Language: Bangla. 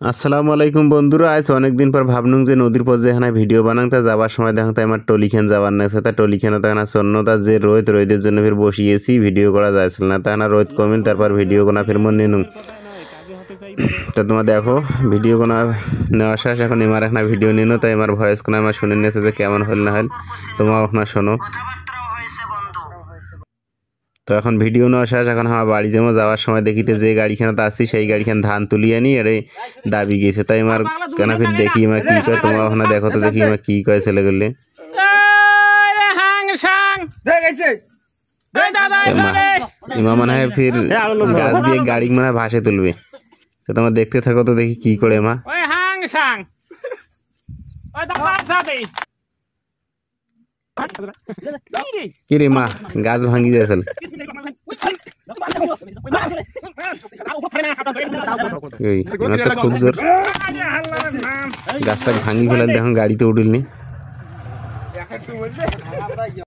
আসসালামু আলাইকুম বন্ধুরা, আজ অনেকদিন পর ভাবনুম যে নদীর পর যেখানে ভিডিও বানাং তা যাবার সময় দেখুন তাই আমার টলিখান যাবার না তা টলিখানে তখন শূন্যতা যে রোদের জন্য ফির বসিয়েছি ভিডিও করা যাচ্ছিল না তখন রোদ কমিন তারপর ভিডিও কোনা ফির মনে নিনুম তো তোমরা দেখো ভিডিও কোনা নেওয়া শেষ। এখন এমার একটা ভিডিও নিনো তাই আমার ভয়েস কোনা আমার শুনে নিয়েছে যে কেমন হল না হল তোমরা ওখানে শোনো। তো এখন ভিডিও নেওয়া শেষ। এখন আমার বাড়ি যেমন যাওয়ার সময় দেখিতে যে গাড়িখানাতে আসছি সেই গাড়িখান ধান তুলিয়ে আনি আরে দাবি গেছে তাই আমার কেন ফির দেখি আমার কি কয় তোমরা ওখানে দেখো তো দেখি আমার কি কয় ছেলে গুলি ইমা মনে হয় ফির গাছ দিয়ে গাড়ি মনে হয় ভাসে তুলবে তো তোমার দেখতে থাকো তো দেখি কি করে মা। কি রে মা গাছ ভাঙি যাচ্ছিল খুব জোর গাছটা ভাঙি ফেলার দেখুন গাড়িতে উঠলনি।